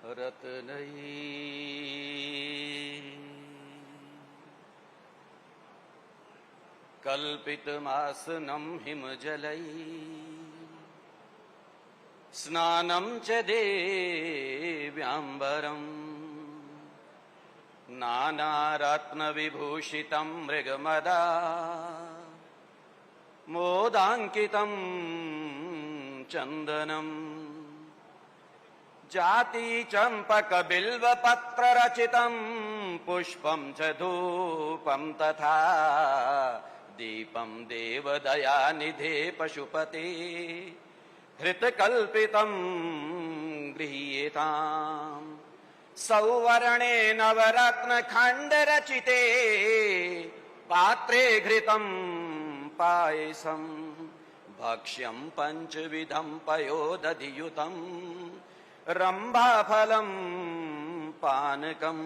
रत्नैः कल्पितमासनं हिमजलैः स्नानं च देव्याम्बरम् नानारत्नविभूषितं मृगमदा मोदाङ्कितं चन्दनम् जाति चंपक बिल्वपत्र रचितं पुष्पं च धूपं तथा दीपं देवदयानिधे पशुपते हृतकल्पितं गृह्येताम् सौवर्णे नवरत्न खंड रचिते पात्रे घृतं पायसं भक्ष्यं पंचविधं पयोदधियुतं रंभाफलं पानकं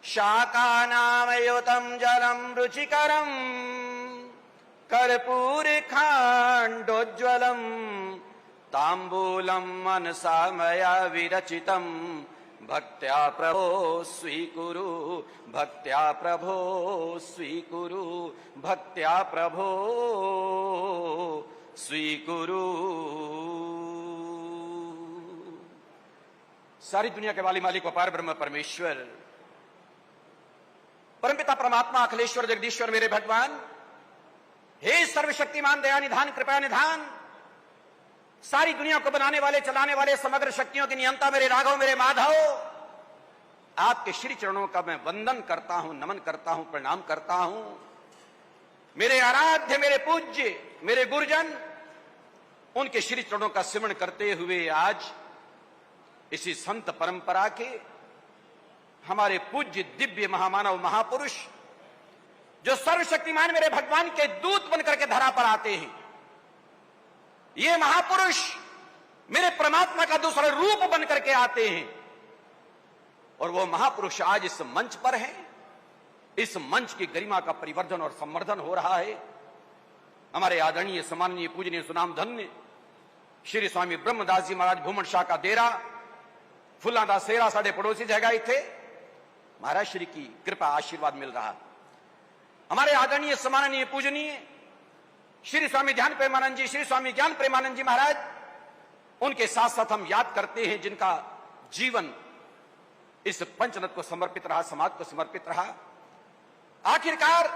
शाकानामयुतं जलं रुचिकरं कर्पूरखाण्डोज्ज्वलं ताम्बूलं मनसा मया विरचितं भक्त्या प्रभो स्वीकुरु भक्त्या प्रभो स्वीकुरु भक्त्या प्रभो स्वीकुरु। सारी दुनिया के वाली मालिक अपार ब्रह्म परमेश्वर परमपिता परमात्मा अखिलेश्वर जगदीश्वर मेरे भगवान, हे सर्वशक्तिमान दया निधान कृपा निधान, सारी दुनिया को बनाने वाले चलाने वाले समग्र शक्तियों की नियंता मेरे राघव मेरे माधव, आपके श्री चरणों का मैं वंदन करता हूं, नमन करता हूं, प्रणाम करता हूं। मेरे आराध्य मेरे पूज्य मेरे गुरुजन उनके श्री चरणों का सिमरण करते हुए आज इसी संत परंपरा के हमारे पूज्य दिव्य महामानव महापुरुष जो सर्वशक्तिमान मेरे भगवान के दूत बनकर के धरा पर आते हैं, ये महापुरुष मेरे परमात्मा का दूसरा रूप बनकर के आते हैं और वो महापुरुष आज इस मंच पर हैं। इस मंच की गरिमा का परिवर्धन और संवर्धन हो रहा है। हमारे आदरणीय सम्माननीय पूजनीय सुनाम धन्य श्री स्वामी ब्रह्मदास जी महाराज भूमन शाह का डेरा फुल्लादास सेरा साढ़े पड़ोसी जगह थे, महाराज श्री की कृपा आशीर्वाद मिल रहा। हमारे आदरणीय सम्माननीय पूजनीय श्री स्वामी ध्यान प्रेमानंद जी श्री स्वामी ज्ञान प्रेमानंद जी महाराज, उनके साथ साथ हम याद करते हैं जिनका जीवन इस पंचनद को समर्पित रहा, समाज को समर्पित रहा। आखिरकार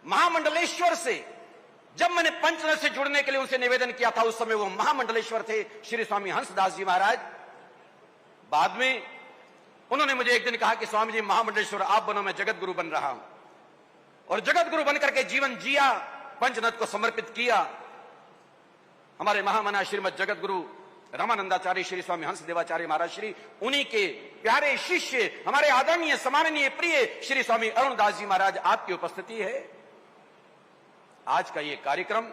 महामंडलेश्वर से जब मैंने पंचनद से जुड़ने के लिए उनसे निवेदन किया था, उस समय वो महामंडलेश्वर थे श्री स्वामी हंसदास जी महाराज। बाद में उन्होंने मुझे एक दिन कहा कि स्वामी जी महामंडलेश्वर आप बनो, मैं जगत गुरु बन रहा हूं, और जगत गुरु बनकर के जीवन जिया, पंचनद को समर्पित किया। हमारे महामना श्रीमद जगत गुरु रामानंदाचार्य श्री स्वामी हंस देवाचार्य महाराज श्री, उन्हीं के प्यारे शिष्य हमारे आदरणीय सम्माननीय प्रिय श्री स्वामी अरुणदास जी महाराज, आपकी उपस्थिति है। आज का ये कार्यक्रम,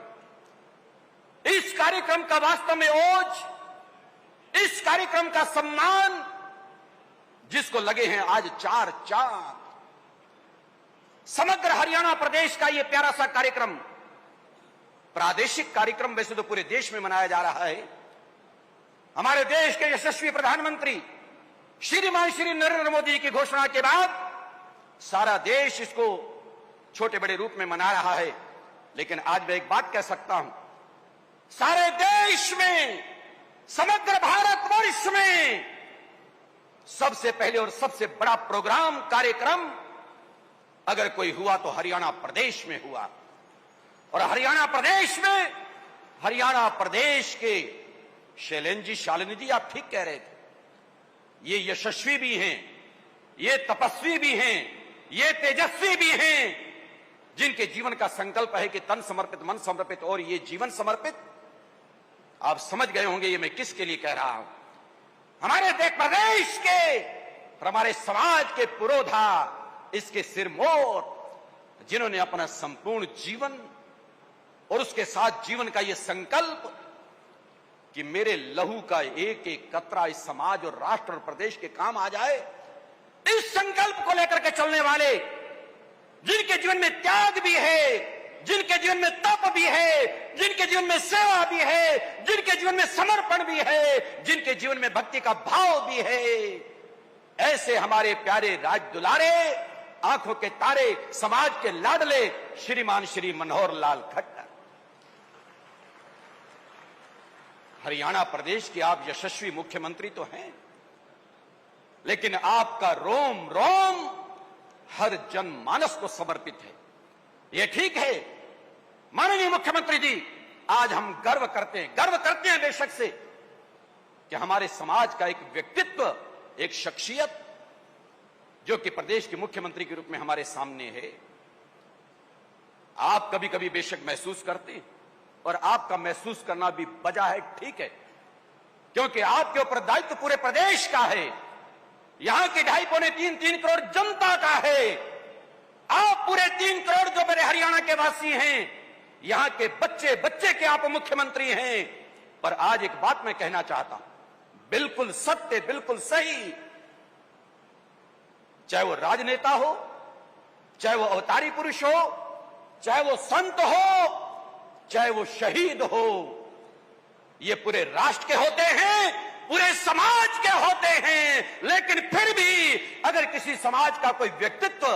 इस कार्यक्रम का वास्तव में ओज, इस कार्यक्रम का सम्मान जिसको लगे हैं आज 4 चांद, समग्र हरियाणा प्रदेश का यह प्यारा सा कार्यक्रम, प्रादेशिक कार्यक्रम वैसे तो पूरे देश में मनाया जा रहा है। हमारे देश के यशस्वी प्रधानमंत्री श्रीमान श्री नरेंद्र मोदी की घोषणा के बाद सारा देश इसको छोटे बड़े रूप में मना रहा है। लेकिन आज मैं एक बात कह सकता हूं, सारे देश में, समग्र भारतवर्ष में सबसे पहले और सबसे बड़ा प्रोग्राम कार्यक्रम अगर कोई हुआ तो हरियाणा प्रदेश में हुआ। और हरियाणा प्रदेश में, हरियाणा प्रदेश के शैलेंद्र जी, शालिनी जी, आप ठीक कह रहे थे, ये यशस्वी भी हैं, ये तपस्वी भी हैं, ये तेजस्वी भी हैं, जिनके जीवन का संकल्प है कि तन समर्पित मन समर्पित और ये जीवन समर्पित। आप समझ गए होंगे ये मैं किसके लिए कह रहा हूं। हमारे देश प्रदेश के और हमारे समाज के पुरोधा, इसके सिरमौर, जिन्होंने अपना संपूर्ण जीवन और उसके साथ जीवन का यह संकल्प कि मेरे लहू का एक एक कतरा इस समाज और राष्ट्र और प्रदेश के काम आ जाए, इस संकल्प को लेकर के चलने वाले, जिनके जीवन में त्याग भी है, जिनके जीवन में तप भी है, जिनके जीवन में सेवा भी है, जिनके जीवन में समर्पण भी है, जिनके जीवन में भक्ति का भाव भी है, ऐसे हमारे प्यारे राज दुलारे, आंखों के तारे, समाज के लाडले श्रीमान श्री मनोहर लाल खट्टर। हरियाणा प्रदेश के आप यशस्वी मुख्यमंत्री तो हैं, लेकिन आपका रोम रोम हर जनमानस को समर्पित है। यह ठीक है माननीय मुख्यमंत्री जी, आज हम गर्व करते हैं बेशक से कि हमारे समाज का एक व्यक्तित्व, एक शख्सियत जो कि प्रदेश के मुख्यमंत्री के रूप में हमारे सामने है। आप कभी कभी बेशक महसूस करते हैं, और आपका महसूस करना भी वजह है, ठीक है, क्योंकि आपके ऊपर दायित्व पूरे प्रदेश का है, यहां के 2.5-3 करोड़ जनता का है। आप पूरे 3 करोड़ जो मेरे हरियाणा के वासी हैं, यहां के बच्चे बच्चे के आप मुख्यमंत्री हैं। पर आज एक बात मैं कहना चाहता हूं, बिल्कुल सत्य, बिल्कुल सही, चाहे वो राजनेता हो, चाहे वो अवतारी पुरुष हो, चाहे वो संत हो, चाहे वो शहीद हो, ये पूरे राष्ट्र के होते हैं, पूरे समाज के होते हैं। लेकिन फिर भी अगर किसी समाज का कोई व्यक्तित्व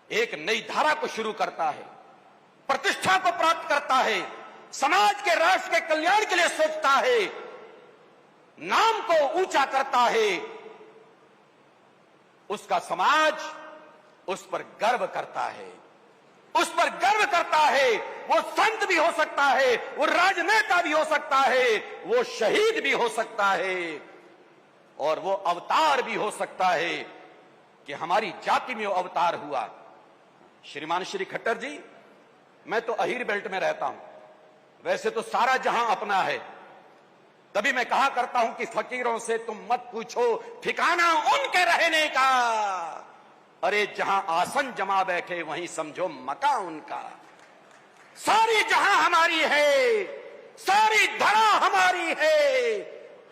एक नई धारा को शुरू करता है, प्रतिष्ठा को प्राप्त करता है, समाज के, राष्ट्र के कल्याण के लिए सोचता है, नाम को ऊंचा करता है, उसका समाज उस पर गर्व करता है, उस पर गर्व करता है। वो संत भी हो सकता है, वो राजनेता भी हो सकता है, वो शहीद भी हो सकता है, और वो अवतार भी हो सकता है कि हमारी जाति में वो अवतार हुआ। श्रीमान श्री खट्टर जी, मैं तो अहीर बेल्ट में रहता हूं, वैसे तो सारा जहां अपना है, तभी मैं कहा करता हूं कि फकीरों से तुम मत पूछो ठिकाना उनके रहने का, अरे जहां आसन जमा बैठे वहीं समझो मका उनका। सारी जहां हमारी है, सारी धरा हमारी है,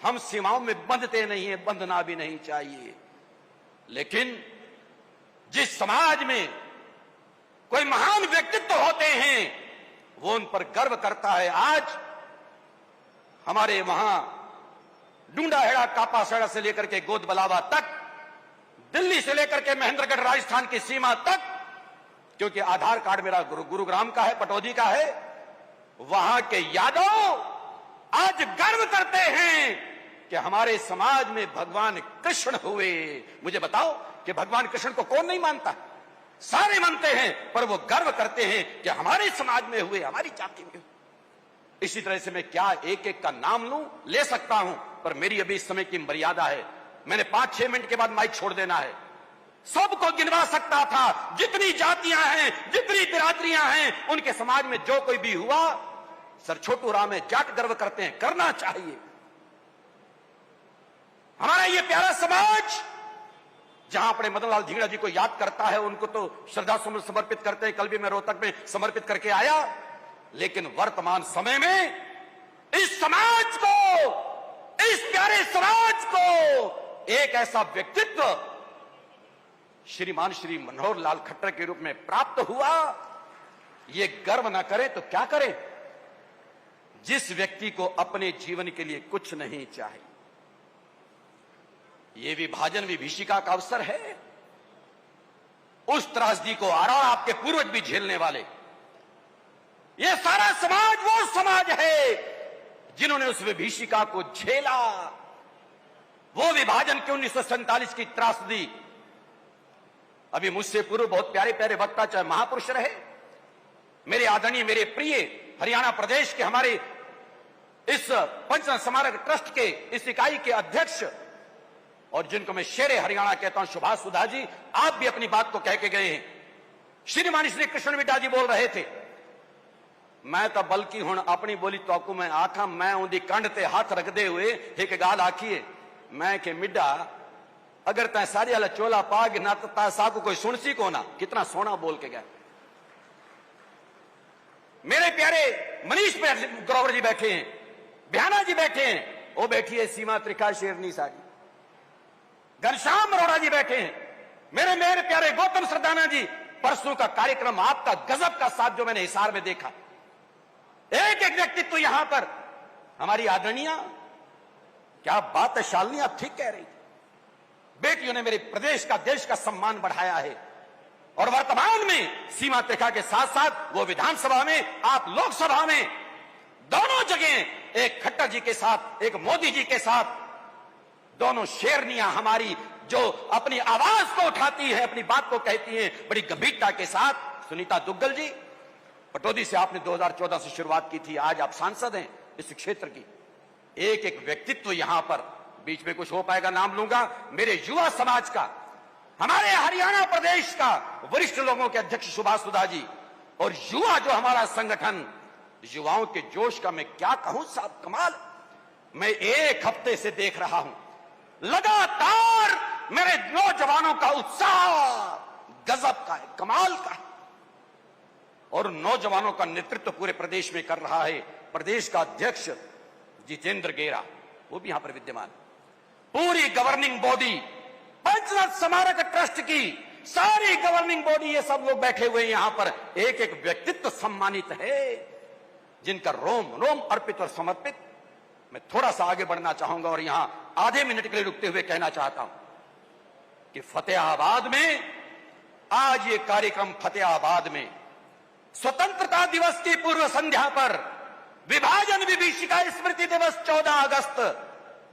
हम सीमाओं में बंधते नहीं है, बंधना भी नहीं चाहिए। लेकिन जिस समाज में कोई महान व्यक्तित्व होते हैं, वो उन पर गर्व करता है। आज हमारे वहां डूंडाहेड़ा कापासेड़ा से लेकर के गोदबलावा तक, दिल्ली से लेकर के महेंद्रगढ़ राजस्थान की सीमा तक, क्योंकि आधार कार्ड मेरा गुरुग्राम का है, पटौदी का है, वहां के यादव आज गर्व करते हैं कि हमारे समाज में भगवान कृष्ण हुए। मुझे बताओ कि भगवान कृष्ण को कौन नहीं मानता? सारे मानते हैं, पर वो गर्व करते हैं कि हमारे समाज में हुए, हमारी जाति में हुए। इसी तरह से मैं क्या एक एक का नाम लूं, ले सकता हूं, पर मेरी अभी इस समय की मर्यादा है। मैंने 5-6 मिनट के बाद माइक छोड़ देना है। सबको गिनवा सकता था, जितनी जातियां हैं, जितनी बिरादरियां हैं, उनके समाज में जो कोई भी हुआ, सर छोटू राम में जाट गर्व करते हैं, करना चाहिए। हमारा ये प्यारा समाज जहां अपने मदन लाल धिंगड़ा जी को याद करता है, उनको तो श्रद्धा सुमन समर्पित करते हैं। कल भी मैं रोहतक में समर्पित करके आया। लेकिन वर्तमान समय में इस समाज को, इस प्यारे समाज को एक ऐसा व्यक्तित्व श्रीमान श्री मनोहर लाल खट्टर के रूप में प्राप्त हुआ। ये गर्व न करे तो क्या करे? जिस व्यक्ति को अपने जीवन के लिए कुछ नहीं चाहिए। ये विभाजन विभीषिका का अवसर है। उस त्रासदी को आराम आपके पूर्वज भी झेलने वाले। ये सारा समाज वो समाज है जिन्होंने उस विभीषिका को झेला। वो विभाजन के 1947 की त्रासदी। अभी मुझसे पूर्व बहुत प्यारे प्यारे वक्ता, चाहे महापुरुष रहे, मेरे आदरणीय, मेरे प्रिय हरियाणा प्रदेश के हमारे इस पंचरत्न स्मारक ट्रस्ट के इस इकाई के अध्यक्ष, और जिनको मैं शेरे हरियाणा कहता हूं, सुभाष सुधा जी, आप भी अपनी बात को कह के गए हैं। श्रीमान श्री कृष्ण विटा जी बोल रहे थे, मैं तो बल्कि हुण अपनी बोली तो मैं आखा, मैं उनकी कंध ते हाथ रखते हुए एक गाल आखिए, मैं के मिड्डा अगर तय सारी वाला चोला पाग ना तो साकू कोई सुनसी को ना। कितना सोना बोल के गया। मेरे प्यारे मनीष ग्रोवर जी बैठे हैं, बयाना जी बैठे हैं, वो बैठी है सीमा त्रिखा शेरनी साजी, घनश्याम अरोड़ा जी बैठे हैं, मेरे प्यारे गौतम सरदाना जी, परसों का कार्यक्रम आपका गजब का साथ जो मैंने हिसार में देखा, एक एक व्यक्तित्व यहां पर, हमारी आदरणीय, क्या बात है शालिनी, आप ठीक कह रही थी, बेटियों ने मेरे प्रदेश का, देश का सम्मान बढ़ाया है। और वर्तमान में सीमा त्रिखा के साथ साथ वो विधानसभा में, आप लोकसभा में, दोनों जगह एक खट्टर जी के साथ, एक मोदी जी के साथ, दोनों शेरनियां हमारी जो अपनी आवाज को उठाती है, अपनी बात को कहती है बड़ी गंभीरता के साथ। सुनीता दुग्गल जी, पटौदी से आपने 2014 से शुरुआत की थी, आज आप सांसद हैं इस क्षेत्र की। एक एक व्यक्तित्व यहां पर, बीच में कुछ हो पाएगा नाम लूंगा, मेरे युवा समाज का, हमारे हरियाणा प्रदेश का वरिष्ठ लोगों के अध्यक्ष सुभाष सुधा जी, और युवा जो हमारा संगठन, युवाओं के जोश का मैं क्या कहूं साहब, कमाल। मैं एक हफ्ते से देख रहा हूं, लगातार मेरे नौजवानों का उत्साह गजब का है, कमाल का है। और नौजवानों का नेतृत्व पूरे प्रदेश में कर रहा है प्रदेश का अध्यक्ष जितेंद्र गेरा, वो भी यहां पर विद्यमान। पूरी गवर्निंग बॉडी, पंचरत्न स्मारक ट्रस्ट की सारी गवर्निंग बॉडी, ये सब लोग बैठे हुए यहां पर, एक एक व्यक्तित्व सम्मानित है जिनका रोम रोम अर्पित और समर्पित। मैं थोड़ा सा आगे बढ़ना चाहूंगा और यहां आधे मिनट के लिए रुकते हुए कहना चाहता हूं कि फतेहाबाद में आज ये कार्यक्रम, फतेहाबाद में स्वतंत्रता दिवस की पूर्व संध्या पर विभाजन विभीषिका स्मृति दिवस 14 अगस्त,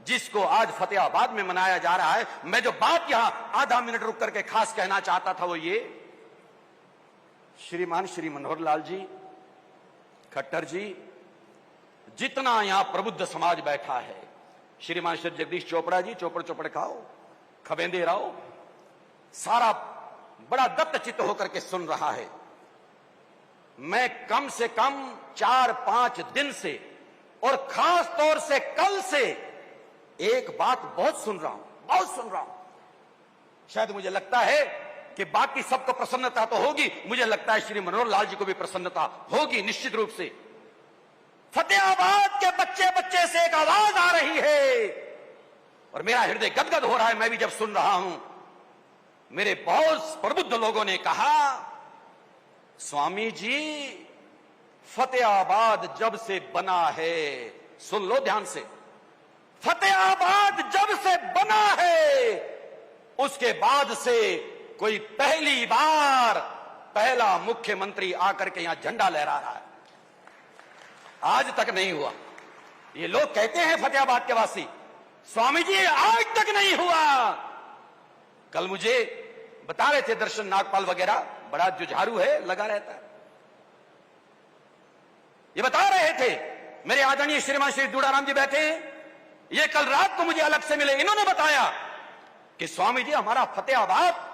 जिसको आज फतेहाबाद में मनाया जा रहा है। मैं जो बात यहां आधा मिनट रुक करके खास कहना चाहता था वो ये, श्रीमान श्री मनोहर लाल जी खट्टर जी, जितना यहां प्रबुद्ध समाज बैठा है, श्रीमान श्री जगदीश चोपड़ा जी, चोपड़ चोपड़ खाओ, खबेंदे रहो, सारा बड़ा दत्त चित्त होकर के सुन रहा है। मैं कम से कम 4-5 दिन से और खास तौर से कल से एक बात बहुत सुन रहा हूं। शायद मुझे लगता है कि बाकी सबको प्रसन्नता तो होगी, मुझे लगता है श्री मनोहर लाल जी को भी प्रसन्नता होगी निश्चित रूप से। फतेहाबाद के बच्चे बच्चे से एक आवाज आ रही है और मेरा हृदय गदगद हो रहा है। मैं भी जब सुन रहा हूं, मेरे बहुत प्रबुद्ध लोगों ने कहा, स्वामी जी फतेहाबाद जब से बना है, सुन लो ध्यान से, फतेहाबाद जब से बना है उसके बाद से कोई पहली बार पहला मुख्यमंत्री आकर के यहां झंडा लहरा रहा है, आज तक नहीं हुआ। ये लोग कहते हैं फतेहाबाद के वासी, स्वामी जी आज तक नहीं हुआ। कल मुझे बता रहे थे दर्शन नागपाल वगैरह, बड़ा जुझारू है, लगा रहता है, ये बता रहे थे। मेरे आदरणीय श्रीमान श्री दूड़ाराम जी बैठे हैं, ये कल रात को मुझे अलग से मिले, इन्होंने बताया कि स्वामी जी हमारा फतेहाबाद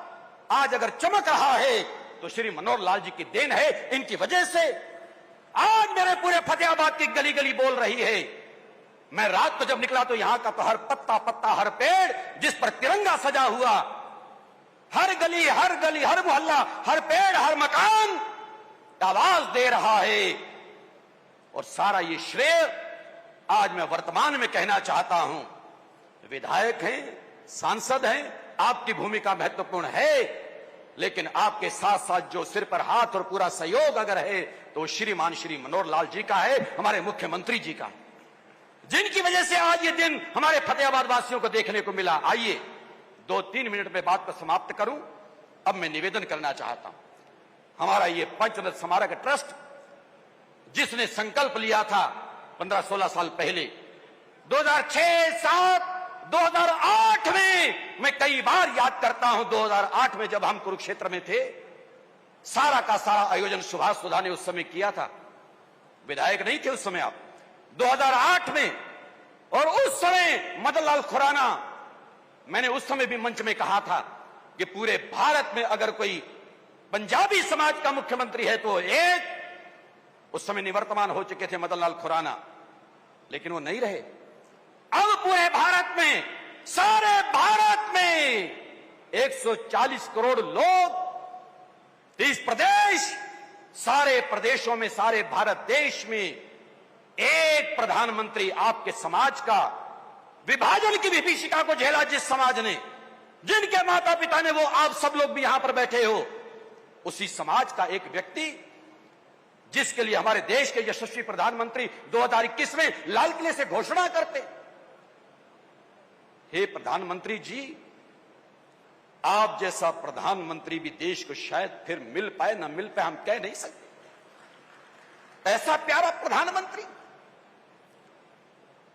आज अगर चमक रहा है तो श्री मनोहर लाल जी की देन है, इनकी वजह से आज मेरे पूरे फतेहाबाद की गली गली बोल रही है। मैं रात को जब निकला तो यहां का तो हर पत्ता पत्ता, हर पेड़ जिस पर तिरंगा सजा हुआ, हर गली हर मोहल्ला, हर पेड़ हर मकान आवाज दे रहा है। और सारा ये श्रेय आज मैं वर्तमान में कहना चाहता हूं, विधायक हैं, सांसद हैं, आपकी भूमिका महत्वपूर्ण है, लेकिन आपके साथ साथ जो सिर पर हाथ और पूरा सहयोग अगर है तो श्रीमान श्री मनोहर लाल जी का है, हमारे मुख्यमंत्री जी का, जिनकी वजह से आज ये दिन हमारे फतेहाबाद वासियों को देखने को मिला। आइए 2-3 मिनट में बात को समाप्त करूं। अब मैं निवेदन करना चाहता हूं, हमारा ये पंचरत्न स्मारक ट्रस्ट जिसने संकल्प लिया था 15-16 साल पहले, 2006, 2007, 2008 में, मैं कई बार याद करता हूं, 2008 में जब हम कुरुक्षेत्र में थे, सारा का सारा आयोजन सुभाष सुधा ने उस समय किया था, विधायक नहीं थे उस समय आप, 2008 में। और उस समय मदन लाल खुराना, मैंने उस समय भी मंच में कहा था कि पूरे भारत में अगर कोई पंजाबी समाज का मुख्यमंत्री है तो एक, उस समय निवर्तमान हो चुके थे मदन लाल खुराना, लेकिन वो नहीं रहे। अब पूरे भारत में, सारे भारत में 140 करोड़ लोग, 30 प्रदेश, सारे प्रदेशों में, सारे भारत देश में एक प्रधानमंत्री आपके समाज का, विभाजन की विभीषिका को झेला जिस समाज ने, जिनके माता पिता ने, वो आप सब लोग भी यहां पर बैठे हो, उसी समाज का एक व्यक्ति जिसके लिए हमारे देश के यशस्वी प्रधानमंत्री 2021 में लाल किले से घोषणा करते, हे प्रधानमंत्री जी, आप जैसा प्रधानमंत्री भी देश को शायद फिर मिल पाए ना मिल पाए, हम कह नहीं सकते। ऐसा प्यारा प्रधानमंत्री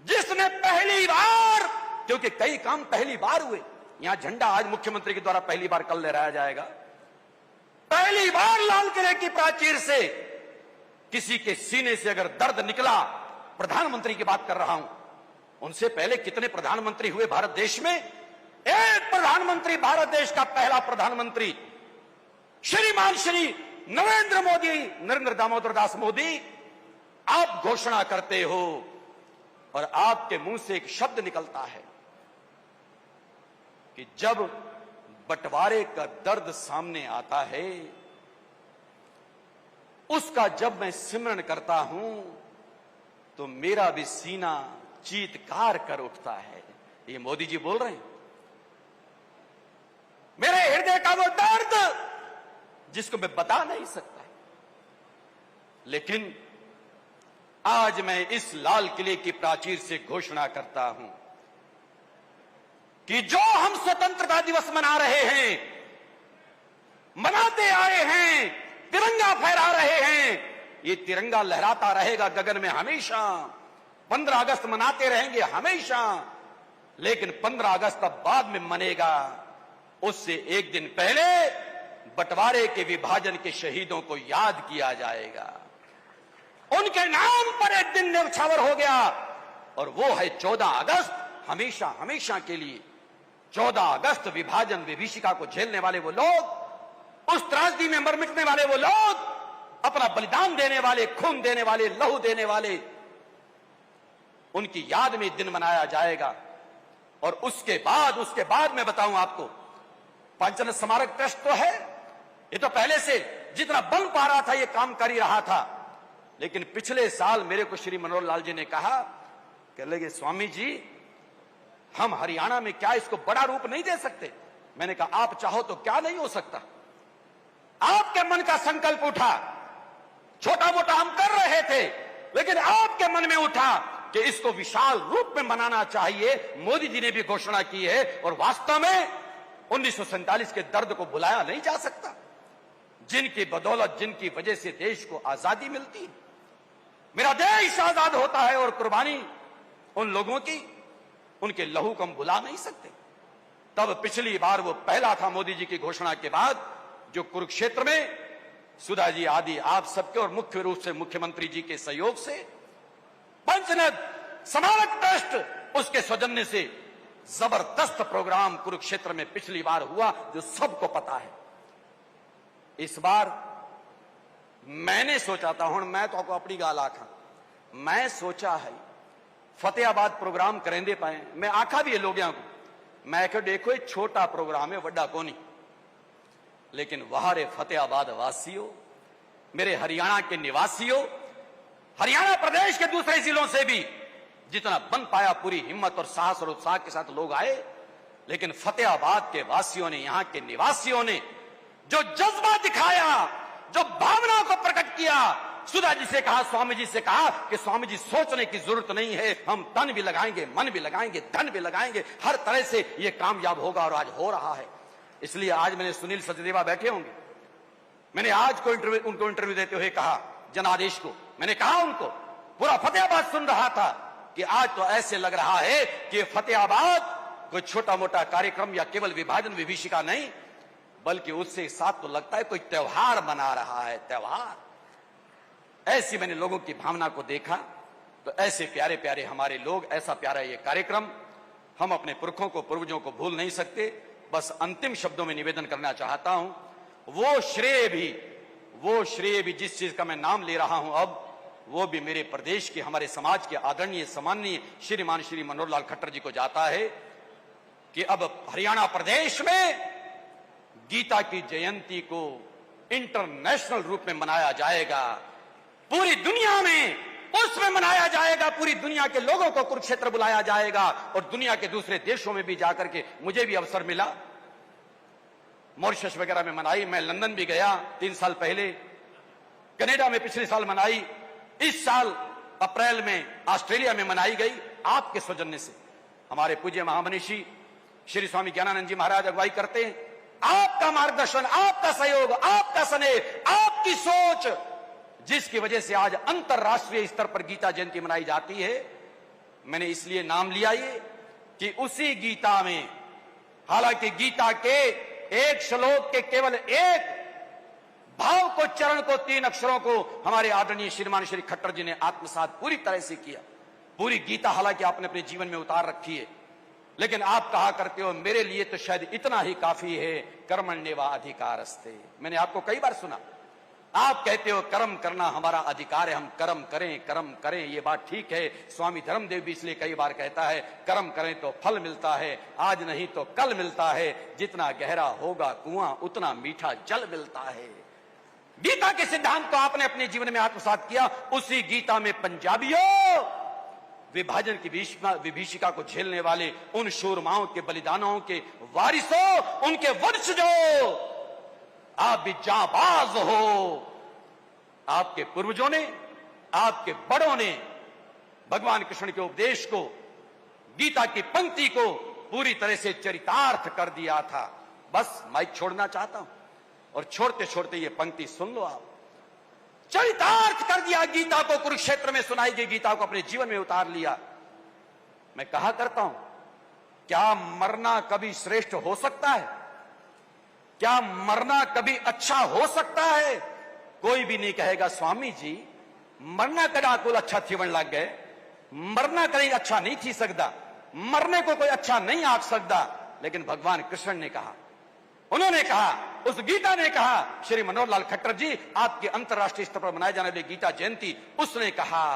जिसने पहली बार, क्योंकि कई काम पहली बार हुए, यहां झंडा आज मुख्यमंत्री के द्वारा पहली बार कल लहराया जाएगा, पहली बार लाल किले की प्राचीर से किसी के सीने से अगर दर्द निकला, प्रधानमंत्री की बात कर रहा हूं, उनसे पहले कितने प्रधानमंत्री हुए भारत देश में? एक प्रधानमंत्री, भारत देश का पहला प्रधानमंत्री श्रीमान श्री नरेंद्र मोदी, नरेंद्र दामोदर दास मोदी, आप घोषणा करते हो और आपके मुंह से एक शब्द निकलता है कि जब बंटवारे का दर्द सामने आता है, उसका जब मैं सिमरन करता हूं तो मेरा भी सीना चीत्कार कर उठता है। ये मोदी जी बोल रहे हैं। मेरे हृदय का वो दर्द जिसको मैं बता नहीं सकता, लेकिन आज मैं इस लाल किले की प्राचीर से घोषणा करता हूं कि जो हम स्वतंत्रता दिवस मना रहे हैं, मनाते आए हैं, तिरंगा फहरा रहे हैं, ये तिरंगा लहराता रहेगा गगन में हमेशा। 15 अगस्त मनाते रहेंगे हमेशा, लेकिन 15 अगस्त अब बाद में मनेगा। उससे एक दिन पहले बंटवारे के विभाजन के शहीदों को याद किया जाएगा। उनके नाम पर एक दिन न्यौछावर हो गया और वो है 14 अगस्त, हमेशा हमेशा के लिए। 14 अगस्त विभाजन विभीषिका को झेलने वाले वो लोग, उस त्रासदी में मर मिटने वाले वो लोग, अपना बलिदान देने वाले, खून देने वाले, लहू देने वाले, उनकी याद में दिन मनाया जाएगा। और उसके बाद मैं बताऊं आपको, पंचन स्मारक ट्रस्ट तो है, ये तो पहले से जितना बन पा रहा था ये काम कर ही रहा था। लेकिन पिछले साल मेरे को श्री मनोहर लाल जी ने कहा, कह लगे स्वामी जी हम हरियाणा में क्या इसको बड़ा रूप नहीं दे सकते? मैंने कहा आप चाहो तो क्या नहीं हो सकता। आपके मन का संकल्प उठा, छोटा मोटा हम कर रहे थे, लेकिन आपके मन में उठा कि इसको विशाल रूप में मनाना चाहिए। मोदी जी ने भी घोषणा की है और वास्तव में 1947 के दर्द को भुलाया नहीं जा सकता, जिनकी बदौलत, जिनकी वजह से देश को आजादी मिलती है। मेरा देश आजाद होता है और कुर्बानी उन लोगों की, उनके लहू को हम भुला नहीं सकते। तब पिछली बार वो पहला था मोदी जी की घोषणा के बाद, जो कुरुक्षेत्र में सुधा जी आदि आप सबके और मुख्य रूप से मुख्यमंत्री जी के सहयोग से पंचनद स्मारक ट्रस्ट, उसके सौजन्य से जबरदस्त प्रोग्राम कुरुक्षेत्र में पिछली बार हुआ, जो सबको पता है। इस बार मैंने सोचा था, हूं मैं तो आपको अपनी गाल आखा, मैं सोचा है फतेहाबाद प्रोग्राम करेंदे पाए। मैं आखा भी है लोगों को, मैं कह देखो ये छोटा प्रोग्राम है, वड्डा कोनी, लेकिन वहां रे फतेहाबाद वासियों, मेरे हरियाणा के निवासियों, हरियाणा प्रदेश के दूसरे जिलों से भी जितना बन पाया पूरी हिम्मत और साहस और उत्साह के साथ लोग आए। लेकिन फतेहाबाद के वासियों ने, यहां के निवासियों ने जो जज्बा दिखाया, जो भावनाओं को प्रकट किया, सुधा जी से कहा, स्वामी जी से कहा कि स्वामी जी सोचने की जरूरत नहीं है, हम तन भी लगाएंगे, मन भी लगाएंगे, धन भी लगाएंगे, हर तरह से यह कामयाब होगा और आज हो रहा है। इसलिए आज मैंने सुनील सचदेवा बैठे होंगे, मैंने आज को उनको इंटरव्यू देते हुए कहा, जनादेश को मैंने कहा, उनको पूरा फतेहाबाद सुन रहा था कि आज तो ऐसे लग रहा है कि फतेहाबाद कोई छोटा मोटा कार्यक्रम या केवल विभाजन विभीषिका नहीं, बल्कि उससे साथ तो लगता है कोई त्योहार मना रहा है, त्योहार। ऐसी मैंने लोगों की भावना को देखा। तो ऐसे प्यारे प्यारे हमारे लोग, ऐसा प्यारा ये कार्यक्रम, हम अपने पुरखों को, पूर्वजों को भूल नहीं सकते। बस अंतिम शब्दों में निवेदन करना चाहता हूं, वो श्रेय भी जिस चीज का मैं नाम ले रहा हूं अब, वो भी मेरे प्रदेश के, हमारे समाज के आदरणीय सम्माननीय श्रीमान श्री मनोहर लाल खट्टर जी को जाता है कि अब हरियाणा प्रदेश में गीता की जयंती को इंटरनेशनल रूप में मनाया जाएगा, पूरी दुनिया में उसमें मनाया जाएगा, पूरी दुनिया के लोगों को कुरुक्षेत्र बुलाया जाएगा और दुनिया के दूसरे देशों में भी जाकर के मुझे भी अवसर मिला। मॉरिशस वगैरह में मनाई, मैं लंदन भी गया 3 साल पहले, कनाडा में पिछले साल मनाई, इस साल अप्रैल में ऑस्ट्रेलिया में मनाई गई आपके सौजन्य से। हमारे पूज्य महामनीषी श्री स्वामी ज्ञानानंद जी महाराज अगुवाई करते हैं। आपका मार्गदर्शन, आपका सहयोग, आपका स्नेह, आपकी सोच, जिसकी वजह से आज अंतरराष्ट्रीय स्तर पर गीता जयंती मनाई जाती है। मैंने इसलिए नाम लिया ये कि उसी गीता में, हालांकि गीता के एक श्लोक के केवल एक भाव को, चरण को, 3 अक्षरों को हमारे आदरणीय श्रीमान श्री खट्टर जी ने आत्मसात पूरी तरह से किया। पूरी गीता हालांकि आपने अपने जीवन में उतार रखी है, लेकिन आप कहा करते हो मेरे लिए तो शायद इतना ही काफी है, कर्मण्येवा अधिकारस्ते। मैंने आपको कई बार सुना, आप कहते हो कर्म करना हमारा अधिकार है, हम कर्म करें, कर्म करें। ये बात ठीक है। स्वामी धर्मदेव भी इसलिए कई बार कहता है कर्म करें तो फल मिलता है, आज नहीं तो कल मिलता है, जितना गहरा होगा कुआं उतना मीठा जल मिलता है। गीता के सिद्धांत को आपने अपने जीवन में आत्मसात किया। उसी गीता में पंजाबियों, विभाजन की विभीषिका को झेलने वाले उन शूरमाओं के बलिदानों के वारिसों, उनके वंशजों, आप भी जांबाज हो। आपके पूर्वजों ने, आपके बड़ों ने भगवान कृष्ण के उपदेश को, गीता की पंक्ति को पूरी तरह से चरितार्थ कर दिया था। बस माइक छोड़ना चाहता हूं और छोड़ते छोड़ते ये पंक्ति सुन लो आप। चरितार्थ कर दिया गीता को, कुरुक्षेत्र में सुनाई गई गीता को अपने जीवन में उतार लिया। मैं कहा करता हूं, क्या मरना कभी श्रेष्ठ हो सकता है? क्या मरना कभी अच्छा हो सकता है? कोई भी नहीं कहेगा स्वामी जी मरना कदा कुल अच्छा थीवन लग गए, मरना कहीं अच्छा नहीं थी सकता, मरने को कोई अच्छा नहीं आख सकता। लेकिन भगवान कृष्ण ने कहा, उन्होंने कहा, उस गीता ने कहा, श्री मनोहर लाल खट्टर जी आपके अंतरराष्ट्रीय स्तर पर मनाए जाने वाली गीता जयंती, उसने कहा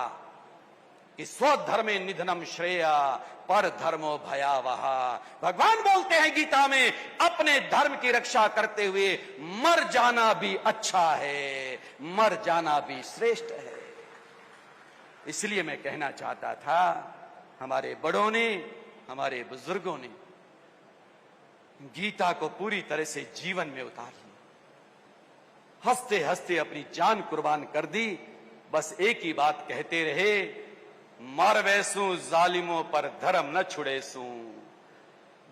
कि स्वधर्मे निधनम श्रेय पर धर्मो भयावह। भगवान बोलते हैं गीता में, अपने धर्म की रक्षा करते हुए मर जाना भी अच्छा है, मर जाना भी श्रेष्ठ है। इसलिए मैं कहना चाहता था, हमारे बड़ों ने, हमारे बुजुर्गों ने गीता को पूरी तरह से जीवन में उतार लिया, हंसते हंसते अपनी जान कुर्बान कर दी। बस एक ही बात कहते रहे, मर वैसू जालिमों पर धर्म न छुड़ेसू।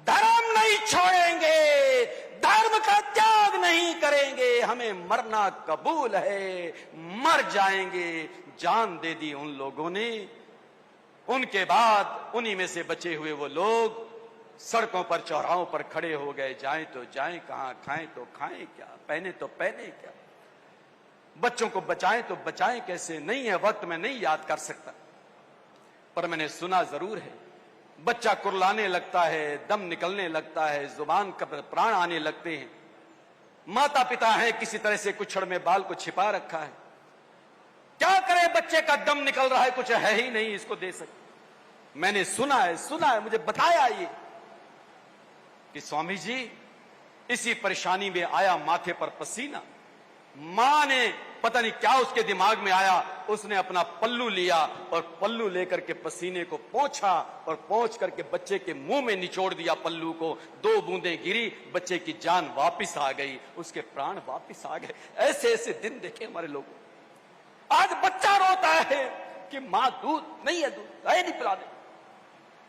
धर्म नहीं छोड़ेंगे, धर्म का त्याग नहीं करेंगे, हमें मरना कबूल है, मर जाएंगे। जान दे दी उन लोगों ने। उनके बाद उन्हीं में से बचे हुए वो लोग सड़कों पर, चौराहों पर खड़े हो गए, जाएं तो जाएं कहां, खाएं तो खाएं क्या, पहने तो पहने क्या, बच्चों को बचाएं तो बचाएं कैसे। नहीं है वक्त, मैं नहीं याद कर सकता, पर मैंने सुना जरूर है। बच्चा कुरलाने लगता है, दम निकलने लगता है, जुबान का प्राण आने लगते हैं। माता पिता है, किसी तरह से कुछड़ में बाल को छिपा रखा है। क्या करे, बच्चे का दम निकल रहा है, कुछ है ही नहीं इसको दे सकते। मैंने सुना है, मुझे बताया ये कि स्वामी जी इसी परेशानी में आया माथे पर पसीना। मां ने पता नहीं क्या उसके दिमाग में आया, उसने अपना पल्लू लिया और पल्लू लेकर के पसीने को पोंछा और पोंछ करके बच्चे के मुंह में निचोड़ दिया पल्लू को। 2 बूंदें गिरी, बच्चे की जान वापस आ गई, उसके प्राण वापस आ गए। ऐसे ऐसे दिन देखे हमारे लोग। आज बच्चा रोता है कि मां दूध नहीं है, दूध नहीं पिला दे,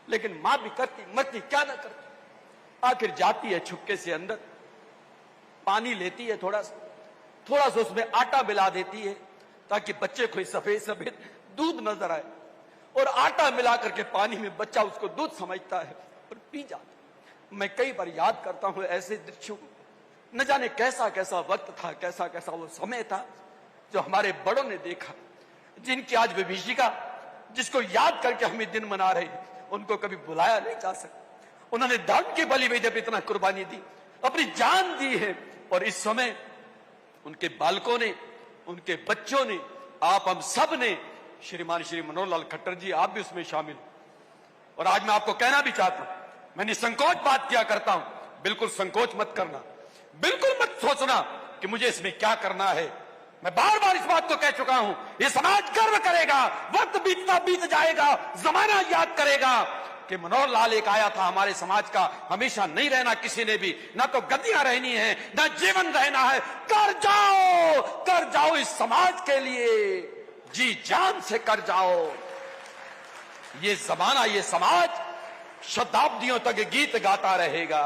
लेकिन मां भी करती, मरती क्या ना करती। आखिर जाती है छुपके से अंदर, पानी लेती है, थोड़ा सा उसमें आटा मिला देती है ताकि बच्चे को सफेद सफेद दूध नजर आए, और आटा मिला करके पानी में बच्चा उसको दूध समझता है और पी जाता। मैं कई बार याद करता हूं ऐसे दृश्यों को। न जाने कैसा कैसा वक्त था, कैसा कैसा वो समय था जो हमारे बड़ों ने देखा, जिनकी आज विभीषिका, जिसको याद करके हम दिन मना रहे हैं, उनको कभी बुलाया नहीं जा सकता। उन्होंने धर्म की बलि पे इतना कुर्बानी दी, अपनी जान दी है, और इस समय उनके बालकों ने, उनके बच्चों ने, आप हम सब ने, श्रीमान श्री मनोहर लाल खट्टर जी आप भी उसमें शामिल। और आज मैं आपको कहना भी चाहता हूं, मैं निसंकोच बात किया करता हूं, बिल्कुल संकोच मत करना, बिल्कुल मत सोचना कि मुझे इसमें क्या करना है। मैं बार बार इस बात को कह चुका हूं, ये समाज गर्व करेगा, वक्त बीतता बीत जाएगा, जमाना याद करेगा कि मनोहर लाल एक आया था हमारे समाज का, हमेशा नहीं रहना किसी ने भी, ना तो गद्दियां रहनी है ना जीवन रहना है। कर जाओ इस समाज के लिए, जी जान से कर जाओ। ये जमाना, ये समाज शताब्दियों तक गीत गाता रहेगा,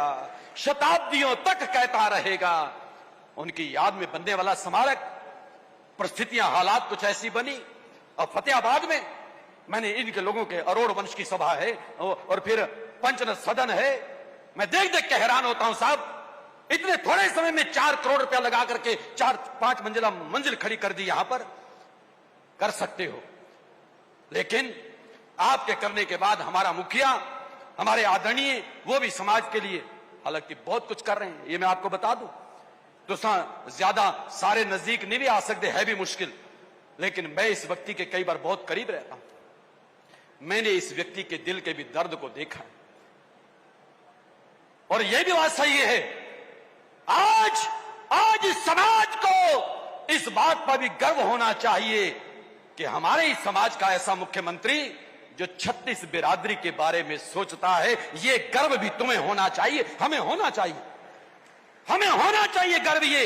शताब्दियों तक कहता रहेगा। उनकी याद में बनने वाला स्मारक, परिस्थितियां हालात कुछ ऐसी बनी। और फतेहाबाद में मैंने इनके लोगों के अरोड़ वंश की सभा है और फिर पंचनद सदन है, मैं देख देख के हैरान होता हूं साहब, इतने थोड़े समय में 4 करोड़ रुपया लगा करके 4-5 मंजिला मंजिल खड़ी कर दी। यहां पर कर सकते हो, लेकिन आपके करने के बाद हमारा मुखिया, हमारे आदरणीय, वो भी समाज के लिए हालांकि बहुत कुछ कर रहे हैं, ये मैं आपको बता दूं। तो ज्यादा सारे नजदीक नहीं भी आ सकते, है भी मुश्किल, लेकिन मैं इस व्यक्ति के कई बार बहुत करीब रहता हूं। मैंने इस व्यक्ति के दिल के भी दर्द को देखा है। और यह भी बात सही है, आज इस समाज को इस बात पर भी गर्व होना चाहिए कि हमारे इस समाज का ऐसा मुख्यमंत्री जो 36 बिरादरी के बारे में सोचता है। यह गर्व भी तुम्हें होना चाहिए, हमें होना चाहिए, हमें होना चाहिए गर्व ये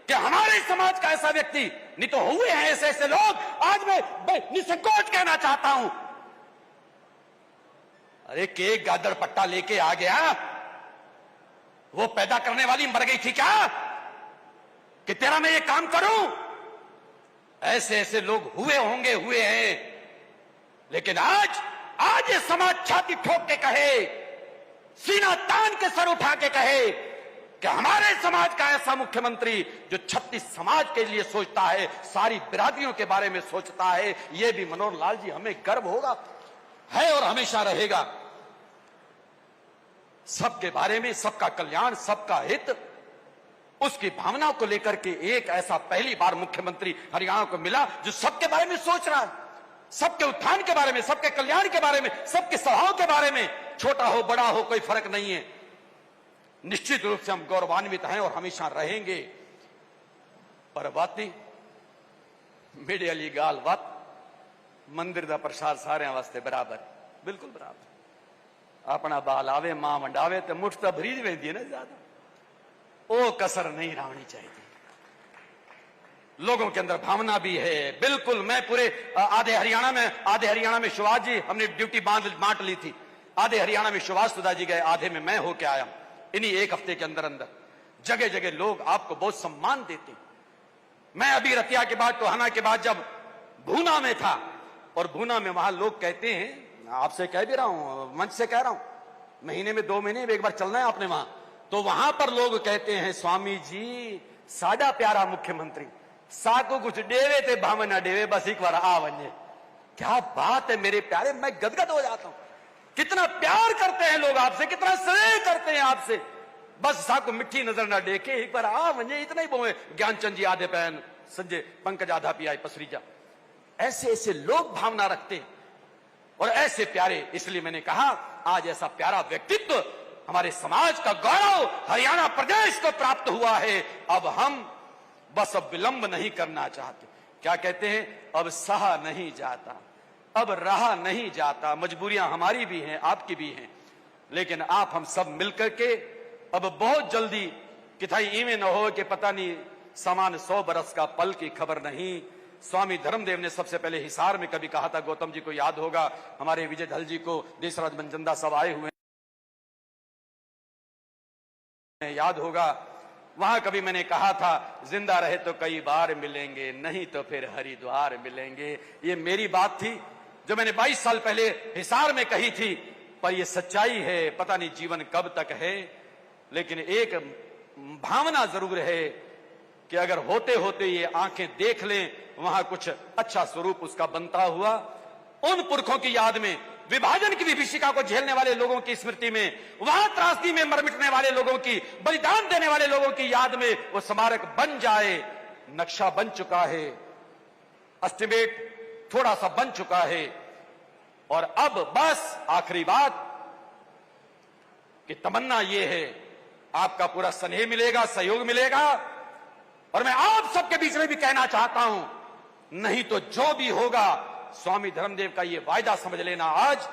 कि हमारे समाज का ऐसा व्यक्ति, नहीं तो हुए हैं ऐसे ऐसे लोग। आज मैं निसंकोच कहना चाहता हूं, अरे के गादड़ पट्टा लेके आ गया, वो पैदा करने वाली मर गई थी क्या कि तेरा मैं ये काम करूं? ऐसे ऐसे लोग हुए होंगे, हुए हैं। लेकिन आज ये समाज छाती ठोक के कहे, सीना तान के सर उठा के कहे कि हमारे समाज का ऐसा मुख्यमंत्री जो 36 समाज के लिए सोचता है, सारी बिरादरियों के बारे में सोचता है, यह भी मनोहर लाल जी हमें गर्व होगा, है और हमेशा रहेगा। सबके बारे में, सबका कल्याण, सबका हित, उसकी भावना को लेकर के एक ऐसा पहली बार मुख्यमंत्री हरियाणा को मिला जो सबके बारे में सोच रहा है, सबके उत्थान के बारे में, सबके कल्याण के बारे में, सबके स्वभाव के बारे में, छोटा हो बड़ा हो कोई फर्क नहीं है। निश्चित रूप से हम गौरवान्वित हैं और हमेशा रहेंगे। पर बाती मेरे अली गाल बात मंदिर का प्रसाद सारे वास्ते बराबर, बिल्कुल बराबर। अपना बाल आवे मां मंडावे तो मुठ तो भरी वेंदी है ना, ज्यादा ओ कसर नहीं रावनी चाहिए। लोगों के अंदर भावना भी है, बिल्कुल। मैं पूरे आधे हरियाणा में सुभाष जी, हमने ड्यूटी बांट ली थी। आधे हरियाणा में सुभाष सुधा जी गए, आधे में मैं होके आया। इन्हीं एक हफ्ते के अंदर अंदर जगह जगह लोग आपको बहुत सम्मान देते। मैं अभी रतिया के बाद, टोहाना के बाद जब भूना में था, और भूना में वहां लोग कहते हैं, आपसे कह भी रहा हूं, मंच से कह रहा हूं, महीने में 2 महीने में एक बार चलना है आपने वहां, तो वहां पर लोग कहते हैं, स्वामी जी साडा प्यारा मुख्यमंत्री, साको कुछ डेवे थे भावे ना डेवे, बस एक बार आ वने। क्या बात है मेरे प्यारे, मैं गदगद हो जाता हूं। कितना प्यार करते हैं लोग आपसे, कितना स्नेह करते हैं आपसे। बस साको मिट्टी नजर ना देखे, एक बार आ वने, इतना ही बोए। ज्ञानचंद जी आधे पैन, संजय पंकज आधा पियाई पसरीजा, ऐसे ऐसे लोग भावना रखते हैं और ऐसे प्यारे। इसलिए मैंने कहा आज ऐसा प्यारा व्यक्तित्व हमारे समाज का गौरव हरियाणा प्रदेश को प्राप्त हुआ है। अब हम बस अब विलंब नहीं करना चाहते। क्या कहते हैं, अब सहा नहीं जाता, अब रहा नहीं जाता। मजबूरियां हमारी भी हैं, आपकी भी हैं, लेकिन आप हम सब मिलकर के अब बहुत जल्दी, किथाई इवें न हो कि पता नहीं समान 100 बरस का पल की खबर नहीं। स्वामी धर्मदेव ने सबसे पहले हिसार में कभी कहा था, गौतम जी को याद होगा, हमारे विजय धल जी को देशराज मनचंदा सब आए हुए याद होगा। वहां कभी मैंने कहा था, जिंदा रहे तो कई बार मिलेंगे, नहीं तो फिर हरिद्वार मिलेंगे। ये मेरी बात थी जो मैंने 22 साल पहले हिसार में कही थी, पर ये सच्चाई है। पता नहीं जीवन कब तक है, लेकिन एक भावना जरूर है कि अगर होते होते ये आंखें देख लें, वहां कुछ अच्छा स्वरूप उसका बनता हुआ, उन पुरखों की याद में, विभाजन की विभीषिका को झेलने वाले लोगों की स्मृति में, वहां त्रासदी में मर मिटने वाले लोगों की, बलिदान देने वाले लोगों की याद में वो स्मारक बन जाए। नक्शा बन चुका है, एस्टिमेट थोड़ा सा बन चुका है, और अब बस आखिरी बात कि तमन्ना ये है, आपका पूरा स्नेह मिलेगा, सहयोग मिलेगा। और मैं आप सबके बीच में भी कहना चाहता हूं, नहीं तो जो भी होगा, स्वामी धर्मदेव का ये वायदा समझ लेना आज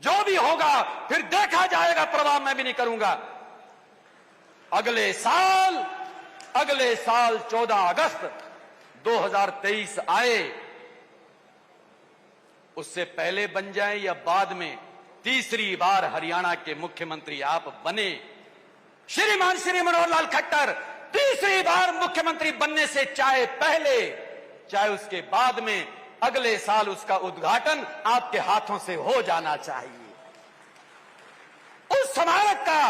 जो भी होगा फिर देखा जाएगा, परवाह मैं भी नहीं करूंगा। अगले साल 14 अगस्त 2023 आए, उससे पहले बन जाए या बाद में, तीसरी बार हरियाणा के मुख्यमंत्री आप बने। श्रीमान श्री मनोहर लाल खट्टर तीसरी बार मुख्यमंत्री बनने से चाहे पहले चाहे उसके बाद में, अगले साल उसका उद्घाटन आपके हाथों से हो जाना चाहिए। उस स्मारक का,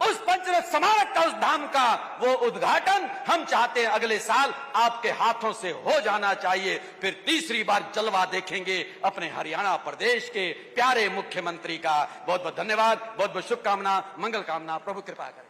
उस पंचरथ स्मारक का, उस धाम का वो उद्घाटन हम चाहते हैं अगले साल आपके हाथों से हो जाना चाहिए। फिर तीसरी बार जलवा देखेंगे अपने हरियाणा प्रदेश के प्यारे मुख्यमंत्री का। बहुत बहुत धन्यवाद, बहुत बहुत शुभकामना, मंगल कामना, प्रभु कृपा करें।